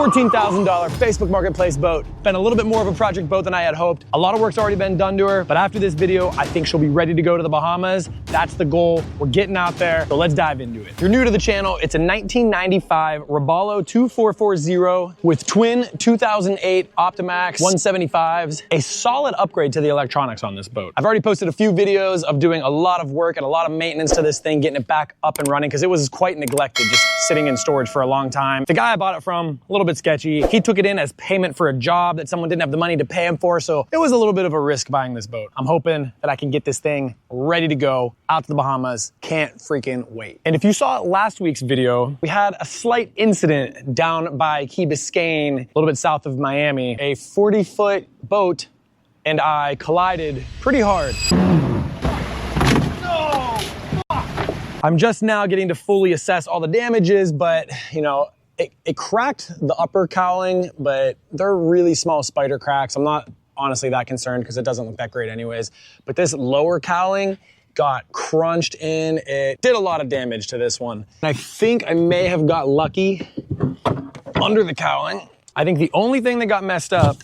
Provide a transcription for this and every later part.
$14,000 Facebook Marketplace boat. Been a little bit more of a project boat than I had hoped. A lot of work's already been done to her, but after this video, I think she'll be ready to go to the Bahamas. That's the goal. We're getting out there, so let's dive into it. If you're new to the channel, it's a 1995 Robalo 2440 with twin 2008 Optimax 175s. A solid upgrade to the electronics on this boat. I've already posted a few videos of doing a lot of work and a lot of maintenance to this thing, getting it back up and running, because it was quite neglected, just sitting in storage for a long time. The guy I bought it from, a little bit sketchy. He took it in as payment for a job that someone didn't have the money to pay him for, so it was a little bit of a risk buying this boat. I'm hoping that I can get this thing ready to go out to the Bahamas. Can't freaking wait. And if you saw last week's video, we had a slight incident down by Key Biscayne, a little bit south of Miami. A 40-foot boat and I collided pretty hard. I'm just now getting to fully assess all the damages, but you know, it cracked the upper cowling, but they're really small spider cracks. I'm not honestly that concerned because it doesn't look that great anyways. But this lower cowling got crunched in. It did a lot of damage to this one. And I think I may have got lucky under the cowling. I think the only thing that got messed up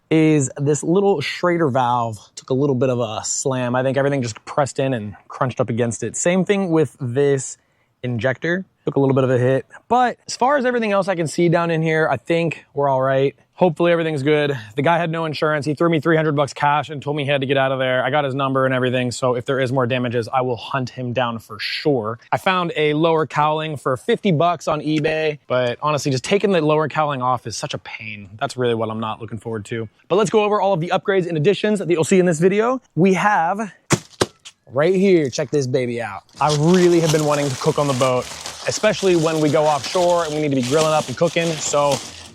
is this little Schrader valve took a little bit of a slam. I think everything just pressed in and crunched up against it. Same thing with this injector. Took a little bit of a hit. But as far as everything else I can see down in here, I think we're all right. Hopefully everything's good. The guy had no insurance. He threw me 300 bucks cash and told me he had to get out of there. I got his number and everything, so if there is more damages, I will hunt him down for sure. I found a lower cowling for 50 bucks on eBay, but honestly, just taking the lower cowling off is such a pain. That's really what I'm not looking forward to. But let's go over all of the upgrades and additions that you'll see in this video. We have right here, check this baby out. I really have been wanting to cook on the boat, especially when we go offshore and we need to be grilling up and cooking. So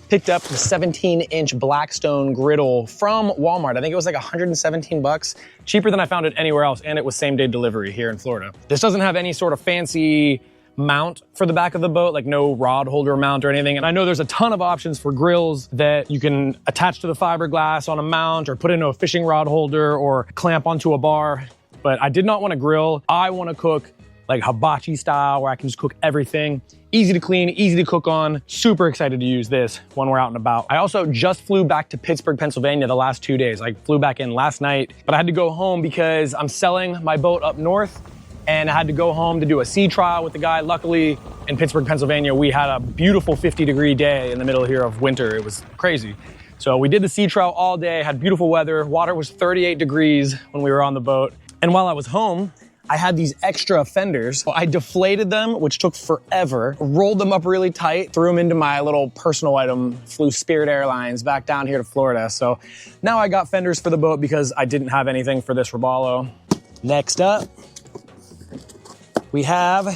picked up the 17-inch Blackstone griddle from Walmart. I think it was like 117 bucks, cheaper than I found it anywhere else, and it was same-day delivery here in Florida. This doesn't have any sort of fancy mount for the back of the boat, like no rod holder mount or anything. And I know there's a ton of options for grills that you can attach to the fiberglass on a mount or put into a fishing rod holder or clamp onto a bar. But I did not want to grill. I want to cook like hibachi style, where I can just cook everything. Easy to clean, easy to cook on. Super excited to use this when we're out and about. I also just flew back to Pittsburgh, Pennsylvania the last 2 days. I flew back in last night, but I had to go home because I'm selling my boat up north, and I had to go home to do a sea trial with the guy. Luckily, in Pittsburgh, Pennsylvania, we had a beautiful 50-degree day in the middle here of winter. It was crazy. So we did the sea trial all day, had beautiful weather. Water was 38 degrees when we were on the boat. And while I was home, I had these extra fenders. So I deflated them, which took forever, rolled them up really tight, threw them into my little personal item, flew Spirit Airlines back down here to Florida. So now I got fenders for the boat because I didn't have anything for this Robalo. Next up, we have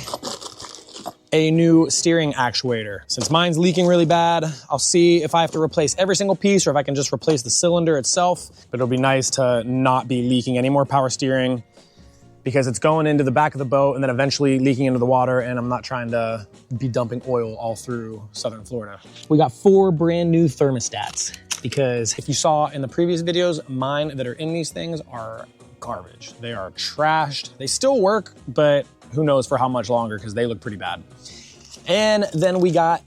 a new steering actuator. Since mine's leaking really bad, I'll see if I have to replace every single piece or if I can just replace the cylinder itself. But it'll be nice to not be leaking any more power steering, because it's going into the back of the boat and then eventually leaking into the water, and I'm not trying to be dumping oil all through Southern Florida. We got 4 brand new thermostats, because if you saw in the previous videos, mine that are in these things are garbage. They are trashed. They still work, but who knows for how much longer, because they look pretty bad. And then we got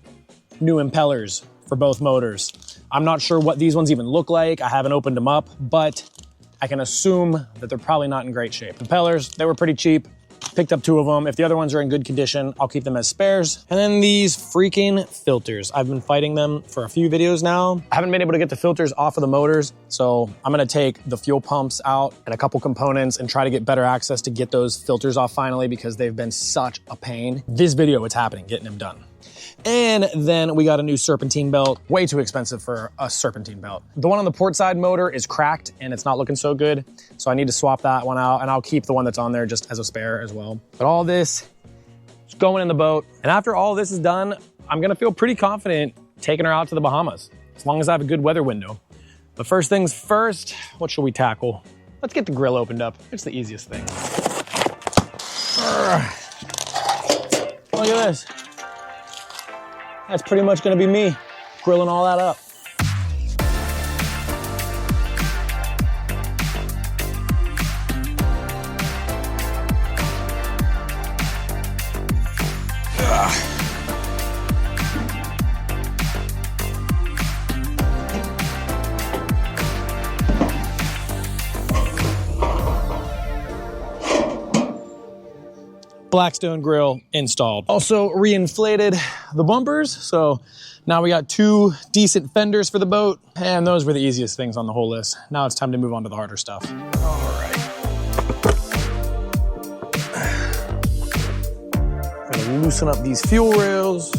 new impellers for both motors. I'm not sure what these ones even look like. I haven't opened them up, but I can assume that they're probably not in great shape. Impellers, they were pretty cheap. Picked up 2 of them. If the other ones are in good condition, I'll keep them as spares. And then these freaking filters. I've been fighting them for a few videos now. I haven't been able to get the filters off of the motors, so I'm gonna take the fuel pumps out and a couple components and try to get better access to get those filters off finally, because they've been such a pain. This video, it's happening, getting them done. And then we got a new serpentine belt. Way too expensive for a serpentine belt. The one on the port side motor is cracked and it's not looking so good. So I need to swap that one out, and I'll keep the one that's on there just as a spare as well. But all this is going in the boat. And after all this is done, I'm gonna feel pretty confident taking her out to the Bahamas, as long as I have a good weather window. But first things first, what should we tackle? Let's get the grill opened up. It's the easiest thing. Look at this. That's pretty much gonna be me grilling all that up. Blackstone grill installed. Also reinflated the bumpers, so now we got 2 decent fenders for the boat, and those were the easiest things on the whole list. Now it's time to move on to the harder stuff. All right. Gonna loosen up these fuel rails.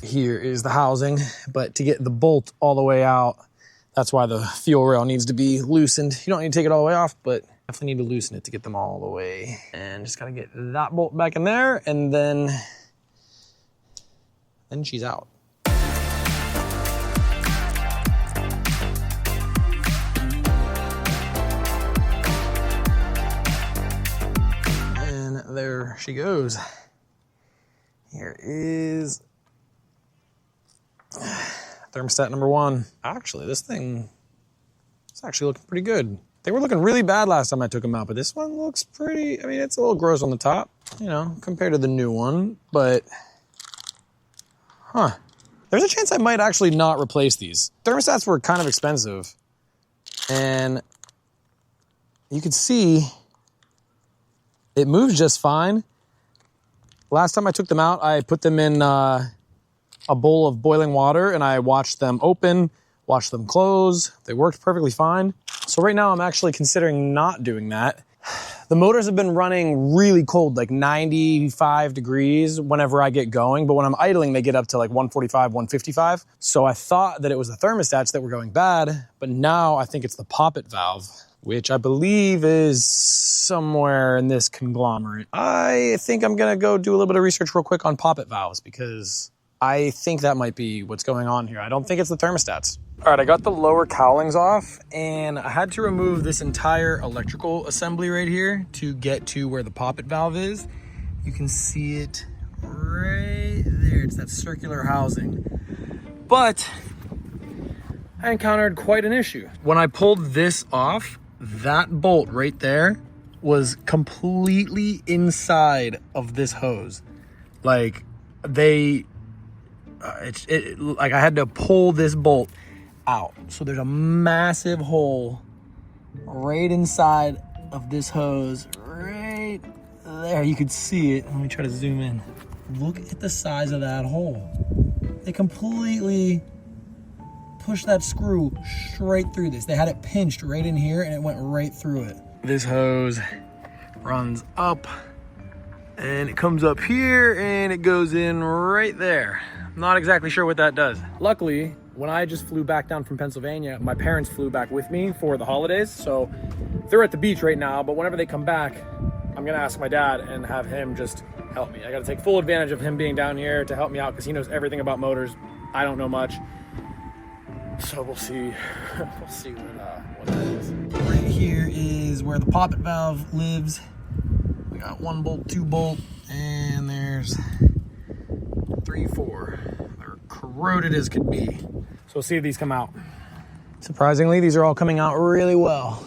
Here is the housing, but to get the bolt all the way out, that's why the fuel rail needs to be loosened. You don't need to take it all the way off, but definitely need to loosen it to get them all the way. And just gotta get that bolt back in there, and then she's out. And there she goes. Here is thermostat number 1. Actually, this thing is actually looking pretty good. They were looking really bad last time I took them out, but this one looks pretty, I mean, it's a little gross on the top, you know, compared to the new one, but, there's a chance I might actually not replace these. Thermostats were kind of expensive, and you can see it moves just fine. Last time I took them out, I put them in a bowl of boiling water, and I watched them open, watched them close. They worked perfectly fine. So right now I'm actually considering not doing that. The motors have been running really cold, like 95 degrees whenever I get going, but when I'm idling, they get up to like 145, 155. So I thought that it was the thermostats that were going bad, but now I think it's the poppet valve, which I believe is somewhere in this conglomerate. I think I'm gonna go do a little bit of research real quick on poppet valves, because I think that might be what's going on here. I don't think it's the thermostats. All right, I got the lower cowlings off, and I had to remove this entire electrical assembly right here to get to where the poppet valve is. You can see it right there. It's that circular housing. But I encountered quite an issue. When I pulled this off, that bolt right there was completely inside of this hose. Like, like I had to pull this bolt out. So there's a massive hole right inside of this hose, right there. You could see it. Let me try to zoom in. Look at the size of that hole. They completely pushed that screw straight through this. They had it pinched right in here, and it went right through it. This hose runs up, and it comes up here, and it goes in right there. Not exactly sure what that does. Luckily, when I just flew back down from Pennsylvania, my parents flew back with me for the holidays. So they're at the beach right now, but whenever they come back, I'm gonna ask my dad and have him just help me. I gotta take full advantage of him being down here to help me out, because he knows everything about motors. I don't know much. So we'll see, we'll see what that is. Right here is where the poppet valve lives. We got 1 bolt, 2 bolt, and there's 3, 4. They're corroded as could be. So we'll see if these come out. Surprisingly, these are all coming out really well.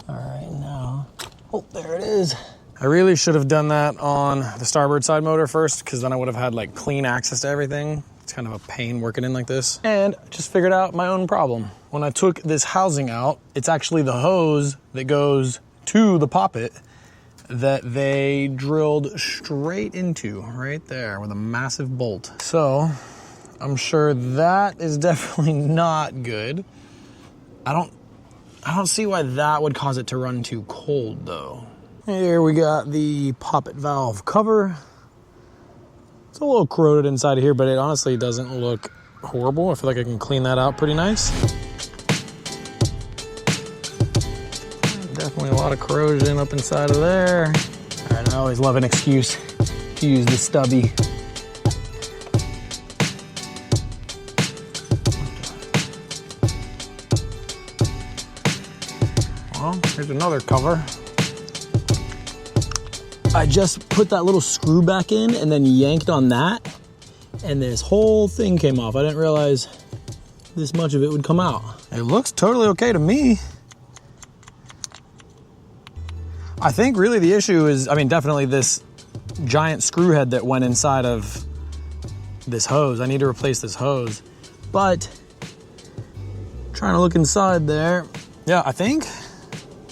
All right, now, oh, there it is. I really should have done that on the starboard side motor first, because then I would have had like clean access to everything. It's kind of a pain working in like this. And just figured out my own problem. When I took this housing out, it's actually the hose that goes to the poppet that they drilled straight into right there with a massive bolt. So I'm sure that is definitely not good. I don't see why that would cause it to run too cold though. Here we got the poppet valve cover. It's a little corroded inside of here, but it honestly doesn't look horrible. I feel like I can clean that out pretty nice. Definitely a lot of corrosion up inside of there. All right, I always love an excuse to use the stubby. Well, here's another cover. I just put that little screw back in and then yanked on that, and this whole thing came off. I didn't realize this much of it would come out. It looks totally okay to me. I think really the issue is, I mean, definitely this giant screw head that went inside of this hose. I need to replace this hose, but trying to look inside there. Yeah, I think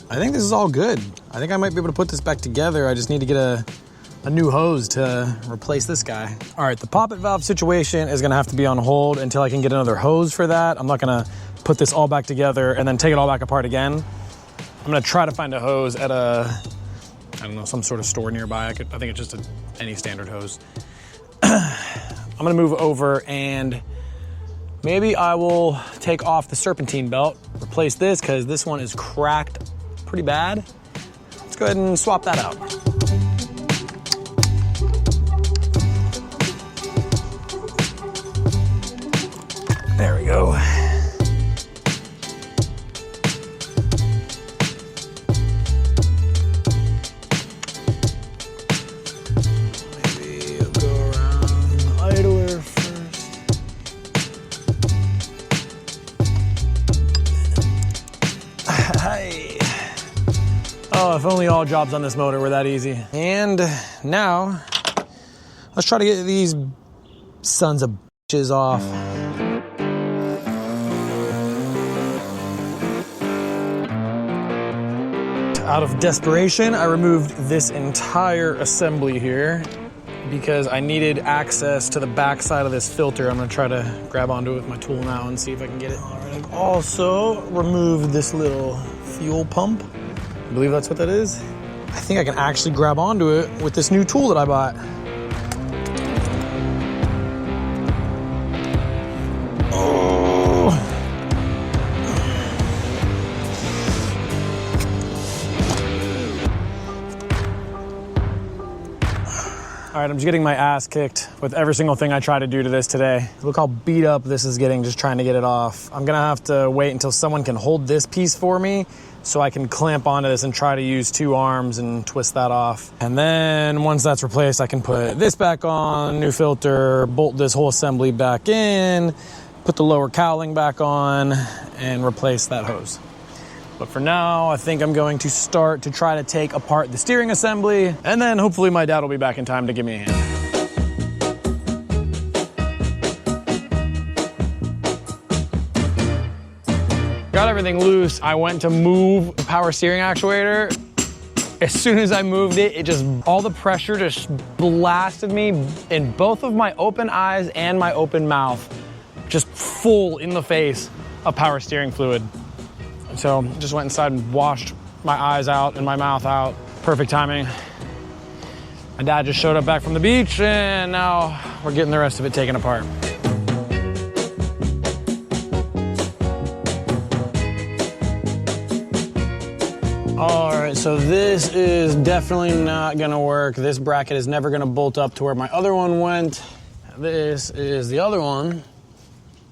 this is all good. I think I might be able to put this back together. I just need to get a new hose to replace this guy. All right, the poppet valve situation is gonna have to be on hold until I can get another hose for that. I'm not gonna put this all back together and then take it all back apart again. I'm gonna try to find a hose at I don't know, some sort of store nearby. I think it's just any standard hose. I'm gonna move over and maybe I will take off the serpentine belt, replace this because this one is cracked pretty bad. Let's go ahead and swap that out. There we go. Maybe I'll go around the idler first. Hi. Oh, if only all jobs on this motor were that easy. And now, let's try to get these sons of bitches off. Out of desperation, I removed this entire assembly here because I needed access to the back side of this filter. I'm gonna try to grab onto it with my tool now and see if I can get it. All right, I've also removed this little fuel pump. I believe that's what that is. I think I can actually grab onto it with this new tool that I bought. All right, I'm just getting my ass kicked with every single thing I try to do to this today. Look how beat up this is getting just trying to get it off. I'm gonna have to wait until someone can hold this piece for me so I can clamp onto this and try to use 2 arms and twist that off. And then once that's replaced, I can put this back on, new filter, bolt this whole assembly back in, put the lower cowling back on, and replace that hose. But for now, I think I'm going to start to try to take apart the steering assembly, and then hopefully my dad will be back in time to give me a hand. Got everything loose. I went to move the power steering actuator. As soon as I moved it, all the pressure just blasted me in both of my open eyes and my open mouth, just full in the face of power steering fluid. So just went inside and washed my eyes out and my mouth out. Perfect timing. My dad just showed up back from the beach and now we're getting the rest of it taken apart. All right, so this is definitely not gonna work. This bracket is never gonna bolt up to where my other one went. This is the other one.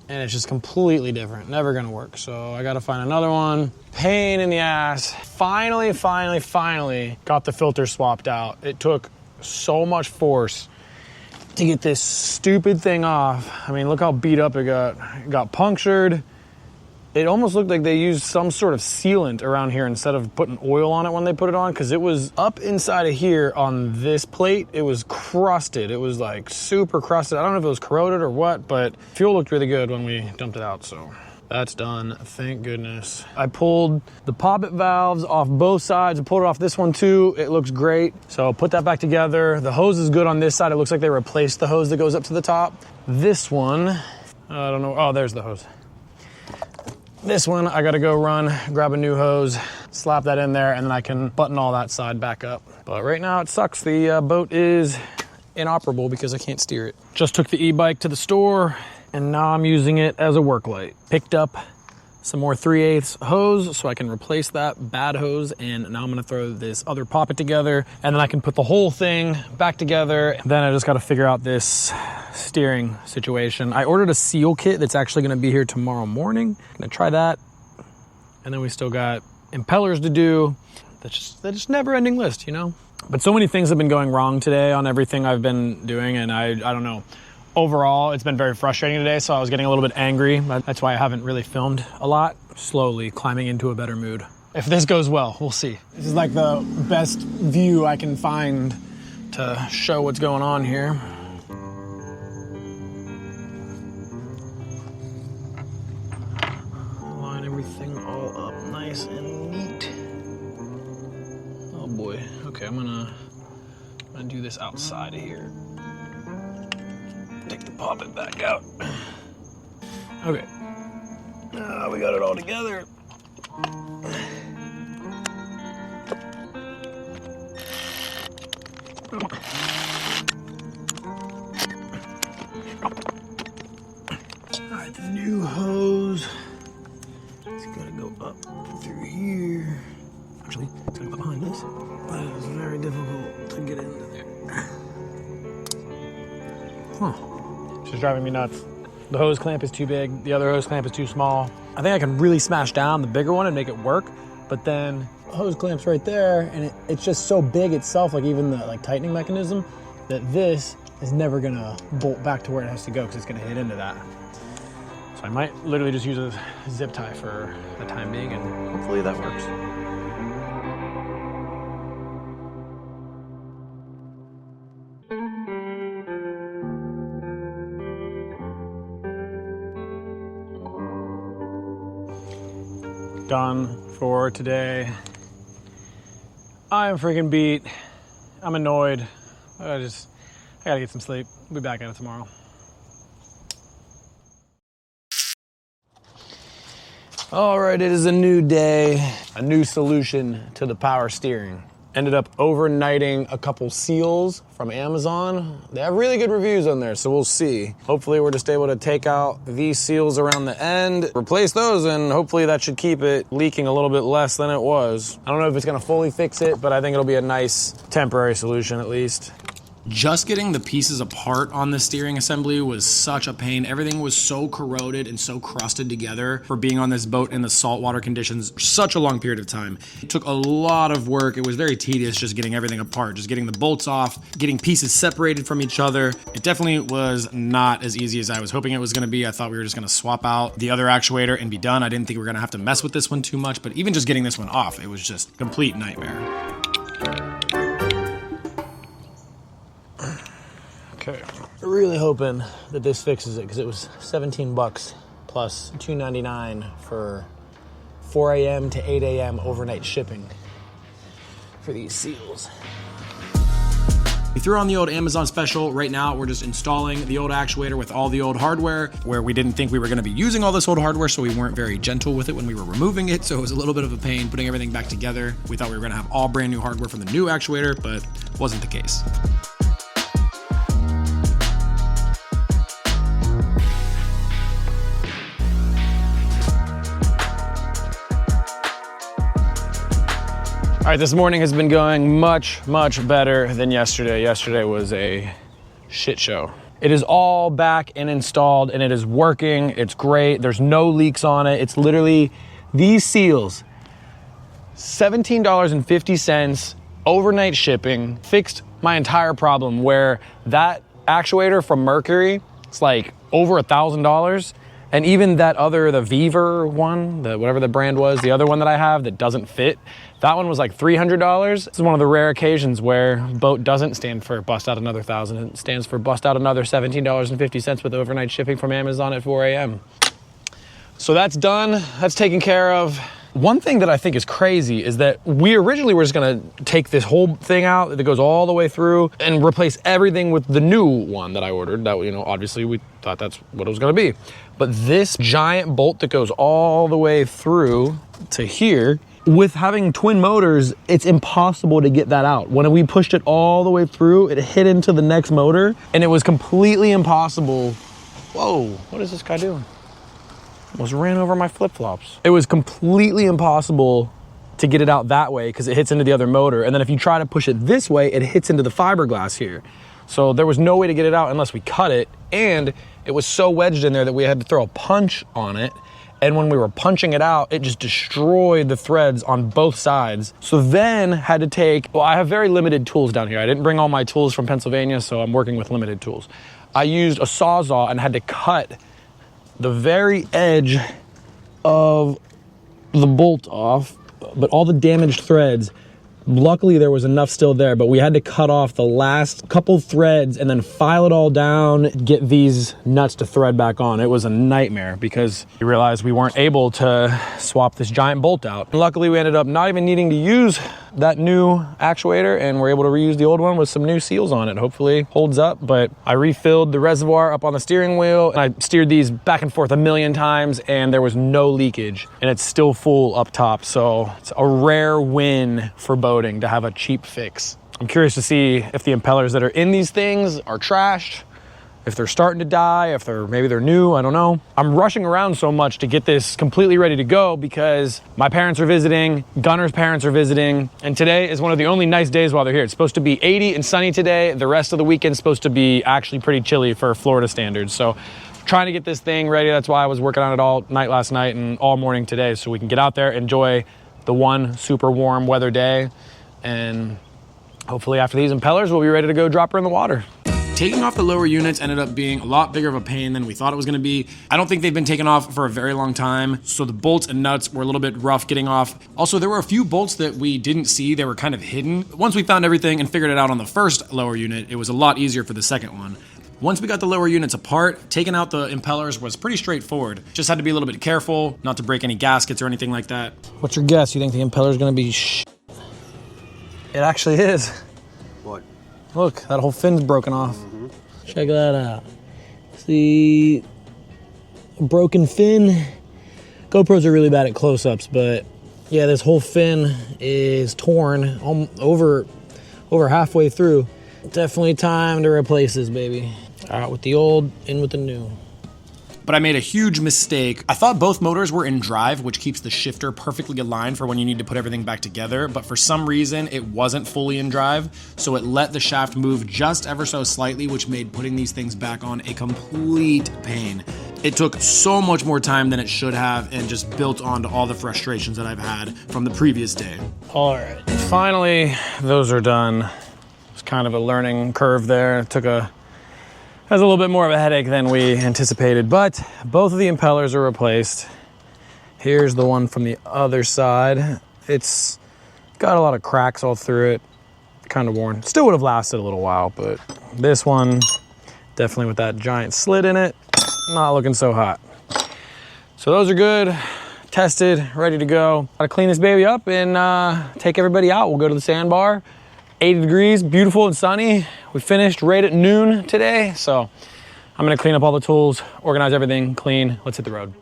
And it's just completely different, never gonna work. So I gotta find another one. Pain in the ass. Finally got the filter swapped out. It took so much force to get this stupid thing off. I mean, look how beat up it got. It got punctured. It almost looked like they used some sort of sealant around here instead of putting oil on it when they put it on, because it was up inside of here on this plate. It was crusted. It was like super crusted. I don't know if it was corroded or what, but fuel looked really good when we dumped it out, so that's done, thank goodness. I pulled the poppet valves off both sides. I pulled it off this one too. It looks great. So I'll put that back together. The hose is good on this side. It looks like they replaced the hose that goes up to the top. This one, I don't know. Oh, there's the hose. This one, I gotta go run, grab a new hose, slap that in there, and then I can button all that side back up. But right now it sucks. The boat is inoperable because I can't steer it. Just took the e-bike to the store, and now I'm using it as a work light. Picked up some more 3/8 hose so I can replace that bad hose, and now I'm gonna throw this other poppet together, and then I can put the whole thing back together. Then I just gotta figure out this steering situation. I ordered a seal kit that's actually gonna be here tomorrow morning. I'm gonna try that, and then we still got impellers to do. That's just never ending list, you know? But so many things have been going wrong today on everything I've been doing, and I don't know. Overall, it's been very frustrating today, so I was getting a little bit angry. That's why I haven't really filmed a lot. Slowly climbing into a better mood. If this goes well, we'll see. This is like the best view I can find to show what's going on here. Line everything all up nice and neat. Oh boy. Okay, I'm gonna do this outside of here. Take the poppet back out. Okay. We got it all together. Alright, the new hose. It's gotta go up through here. Actually, it's gonna go behind this. But it's very difficult to get into there. It's just driving me nuts. The hose clamp is too big, the other hose clamp is too small. I think I can really smash down the bigger one and make it work, but then the hose clamp's right there, and it's just so big itself, like even the tightening mechanism, that this is never gonna bolt back to where it has to go because it's gonna hit into that. So I might literally just use a zip tie for the time being, and hopefully that works. Done for today. I'm freaking beat. I'm annoyed. I gotta get some sleep. We'll be back at it tomorrow. All right, it is a new day, a new solution to the power steering. Ended up overnighting a couple seals from Amazon. They have really good reviews on there, so we'll see. Hopefully we're just able to take out these seals around the end, replace those, and hopefully that should keep it leaking a little bit less than it was. I don't know if it's gonna fully fix it, but I think it'll be a nice temporary solution at least. Just getting the pieces apart on the steering assembly was such a pain. Everything was so corroded and so crusted together for being on this boat in the saltwater conditions for such a long period of time. It took a lot of work. It was very tedious just getting everything apart, just getting the bolts off, getting pieces separated from each other. It definitely was not as easy as I was hoping it was gonna be. I thought we were just gonna swap out the other actuator and be done. I didn't think we were gonna have to mess with this one too much, but even just getting this one off, it was just a complete nightmare. Okay, really hoping that this fixes it because it was 17 bucks plus $2.99 for 4 a.m. to 8 a.m. overnight shipping for these seals. We threw on the old Amazon special. Right now, we're just installing the old actuator with all the old hardware where we didn't think we were gonna be using all this old hardware, so we weren't very gentle with it when we were removing it. So it was a little bit of a pain putting everything back together. We thought we were gonna have all brand new hardware from the new actuator, but wasn't the case. All right, this morning has been going much, much better than yesterday. Yesterday was a shit show. It is all back and installed and it is working. It's great. There's no leaks on it. It's literally these seals, $17.50, overnight shipping, fixed my entire problem where that actuator from Mercury, it's like over $1,000. And even that other, the Viver one, whatever the brand was, the other one that I have that doesn't fit, that one was like $300. This is one of the rare occasions where boat doesn't stand for bust out another $1,000. It stands for bust out another $17.50 with overnight shipping from Amazon at 4 a.m. So that's done, that's taken care of. One thing that I think is crazy is that we originally were just gonna take this whole thing out that goes all the way through and replace everything with the new one that I ordered. That, you know, obviously we thought that's what it was gonna be. But this giant bolt that goes all the way through to here, with having twin motors, it's impossible to get that out. When we pushed it all the way through, it hit into the next motor and it was completely impossible. Whoa, what is this guy doing? Almost ran over my flip-flops. It was completely impossible to get it out that way because it hits into the other motor. And then if you try to push it this way, it hits into the fiberglass here. So there was no way to get it out unless we cut it. And it was so wedged in there that we had to throw a punch on it And when we were punching it out, it just destroyed the threads on both sides. So then had to take, well, I have very limited tools down here. I didn't bring all my tools from Pennsylvania, so I'm working with limited tools. I used a Sawzall and had to cut the very edge of the bolt off, but all the damaged threads. Luckily there was enough still there, but we had to cut off the last couple threads and then file it all down, get these nuts to thread back on. It was a nightmare because we realized we weren't able to swap this giant bolt out. Luckily we ended up not even needing to use that new actuator, and we're able to reuse the old one with some new seals on it. Hopefully holds up, but I refilled the reservoir up on the steering wheel and I steered these back and forth a million times and there was no leakage, and it's still full up top. So it's a rare win for boating to have a cheap fix. I'm curious to see if the impellers that are in these things are trashed, if they're starting to die, if maybe they're new, I don't know. I'm rushing around so much to get this completely ready to go because my parents are visiting, Gunner's parents are visiting, and today is one of the only nice days while they're here. It's supposed to be 80 and sunny today. The rest of the weekend's supposed to be actually pretty chilly for Florida standards. So trying to get this thing ready. That's why I was working on it all night last night and all morning today, so we can get out there, enjoy the one super warm weather day, and hopefully after these impellers, we'll be ready to go drop her in the water. Taking off the lower units ended up being a lot bigger of a pain than we thought it was gonna be. I don't think they've been taken off for a very long time, so the bolts and nuts were a little bit rough getting off. Also, there were a few bolts that we didn't see. They were kind of hidden. Once we found everything and figured it out on the first lower unit, it was a lot easier for the second one. Once we got the lower units apart, taking out the impellers was pretty straightforward. Just had to be a little bit careful not to break any gaskets or anything like that. What's your guess? You think the impeller's gonna be It actually is. What? Look, that whole fin's broken off. Check that out. See, a broken fin. GoPros are really bad at close-ups, but yeah, this whole fin is torn over halfway through. Definitely time to replace this baby. Out with the old, in with the new. But I made a huge mistake. I thought both motors were in drive, which keeps the shifter perfectly aligned for when you need to put everything back together, but for some reason it wasn't fully in drive, so it let the shaft move just ever so slightly, which made putting these things back on a complete pain. It took so much more time than it should have and just built onto all the frustrations that I've had from the previous day. All right, finally, those are done. It's kind of a learning curve there. It took has a little bit more of a headache than we anticipated, but both of the impellers are replaced. Here's the one from the other side. It's got a lot of cracks all through it, kind of worn. Still would have lasted a little while, but this one, definitely with that giant slit in it, not looking so hot. So those are good, tested, ready to go. Gotta clean this baby up and take everybody out. We'll go to the sandbar. 80 degrees, beautiful and sunny. We finished right at noon today, so I'm gonna clean up all the tools, organize everything, clean. Let's hit the road.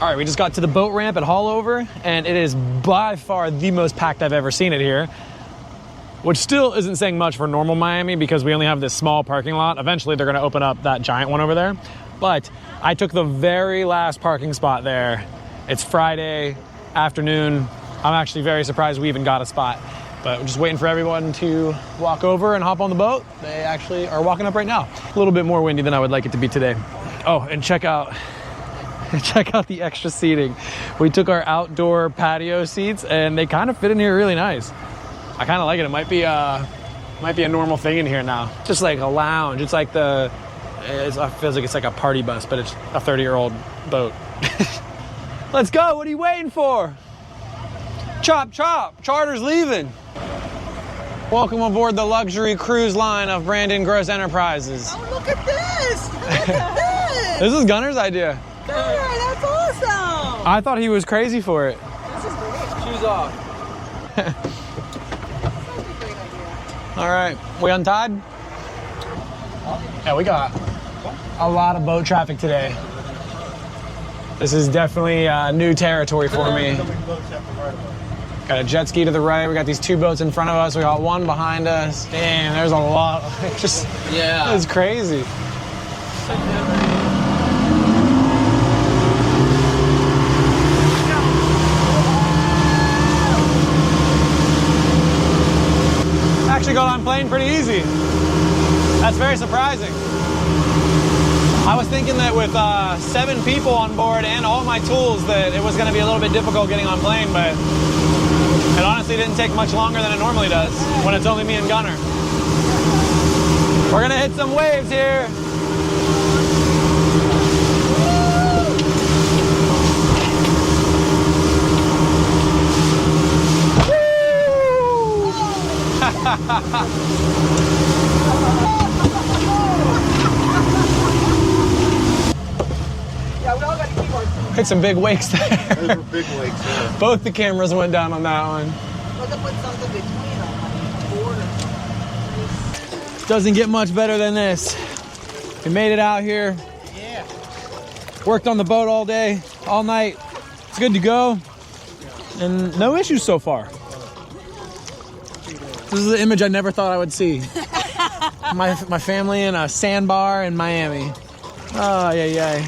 All right, we just got to the boat ramp at Haulover, and it is by far the most packed I've ever seen it here, which still isn't saying much for normal Miami because we only have this small parking lot. Eventually, they're gonna open up that giant one over there. But I took the very last parking spot there. It's Friday afternoon. I'm actually very surprised we even got a spot. But we're just waiting for everyone to walk over and hop on the boat. They actually are walking up right now. A little bit more windy than I would like it to be today. Oh, and check out the extra seating. We took our outdoor patio seats and they kind of fit in here really nice. I kind of like it. It might be a normal thing in here now. Just like a lounge. It's like it feels like it's like a party bus, but it's a 30-year-old boat. Let's go, what are you waiting for? Chop, chop, charter's leaving. Welcome aboard the luxury cruise line of Brandon Gross Enterprises. Oh, look at this! Look at this! This is Gunner's idea. Gunner, that's awesome! I thought he was crazy for it. This is great. Shoes off. That's a great idea. All right, we untied? Yeah, we got a lot of boat traffic today. This is definitely new territory for me. Got a jet ski to the right. We got these two boats in front of us. We got one behind us. Damn, there's a lot. Yeah. It's crazy. actually got on plane pretty easy. That's very surprising. I was thinking that with 7 people on board and all my tools that it was going to be a little bit difficult getting on plane, but it honestly didn't take much longer than it normally does when it's only me and Gunner. We're going to hit some waves here. Yeah, we all got to keep our... Hit some big wakes there. Those were big wakes, yeah. Both the cameras went down on that one. We're going to put something between them, like a border. Doesn't get much better than this. We made it out here. Yeah. Worked on the boat all day, all night. It's good to go. And no issues so far. This is the image I never thought I would see. My family in a sandbar in Miami. Oh, yeah.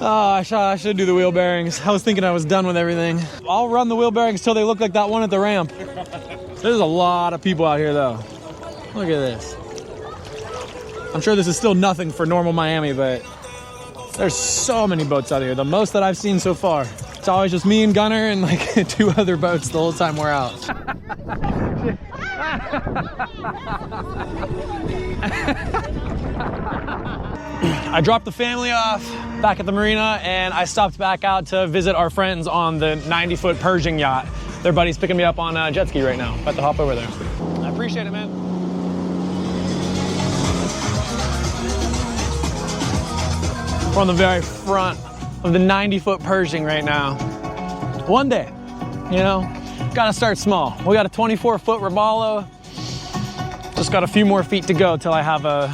Oh, I should do the wheel bearings. I was thinking I was done with everything. I'll run the wheel bearings till they look like that one at the ramp. There's a lot of people out here, though. Look at this. I'm sure this is still nothing for normal Miami, but there's so many boats out here. The most that I've seen so far. It's always just me and Gunner and like 2 other boats the whole time we're out. I dropped the family off back at the marina and I stopped back out to visit our friends on the 90-foot Pershing yacht. Their buddy's picking me up on a jet ski right now. About to hop over there. I appreciate it, man. We're on the very front of the 90-foot Pershing right now. One day, you know, gotta start small. We got a 24-foot Robalo. Just got a few more feet to go till I have a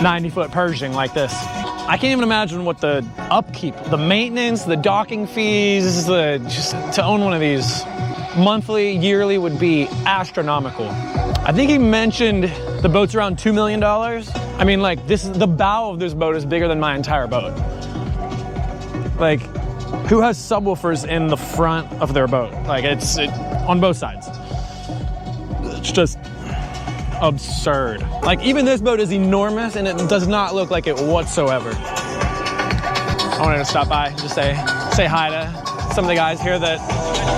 90-foot Pershing like this. I can't even imagine what the upkeep, the maintenance, the docking fees, just to own one of these monthly, yearly would be astronomical. I think he mentioned the boat's around $2 million. I mean, like, the bow of this boat is bigger than my entire boat. Like, who has subwoofers in the front of their boat? Like, it's on both sides. It's just absurd. Like, even this boat is enormous and it does not look like it whatsoever. I wanted to stop by and just say hi to some of the guys here that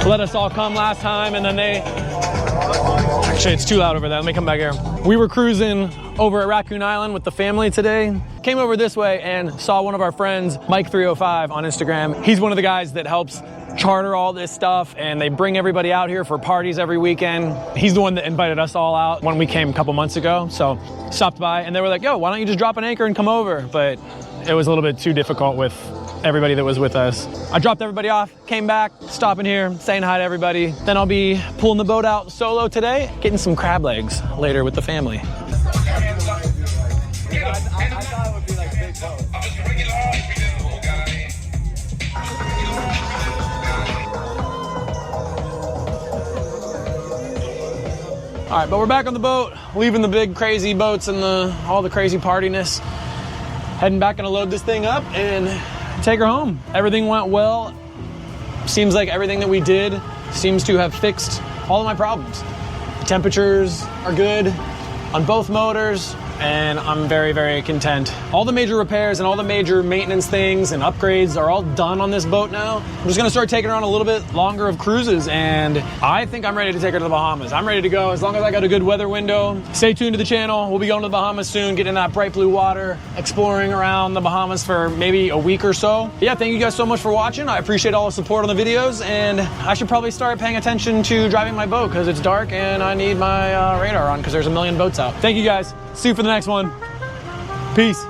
let us all come last time, and then actually, it's too loud over there. Let me come back here. We were cruising over at Raccoon Island with the family today. Came over this way and saw one of our friends, Mike305 on Instagram. He's one of the guys that helps charter all this stuff, and they bring everybody out here for parties every weekend. He's the one that invited us all out when we came a couple months ago. So stopped by and they were like, yo, why don't you just drop an anchor and come over? But it was a little bit too difficult with everybody that was with us. I dropped everybody off, came back, stopping here, saying hi to everybody. Then I'll be pulling the boat out solo today, getting some crab legs later with the family. I thought it would be like a big boat. All right, but we're back on the boat, leaving the big crazy boats and all the crazy partiness. Heading back, gonna load this thing up and take her home. Everything went well. Seems like everything that we did seems to have fixed all of my problems. The temperatures are good on both motors, and I'm very, very content. All the major repairs and all the major maintenance things and upgrades are all done on this boat now. I'm just gonna start taking her on a little bit longer of cruises, and I think I'm ready to take her to the Bahamas. I'm ready to go as long as I got a good weather window. Stay tuned to the channel. We'll be going to the Bahamas soon, getting in that bright blue water, exploring around the Bahamas for maybe a week or so. Yeah, thank you guys so much for watching. I appreciate all the support on the videos, and I should probably start paying attention to driving my boat because it's dark and I need my radar on because there's a million boats out. Thank you guys. See you for the next one. Peace.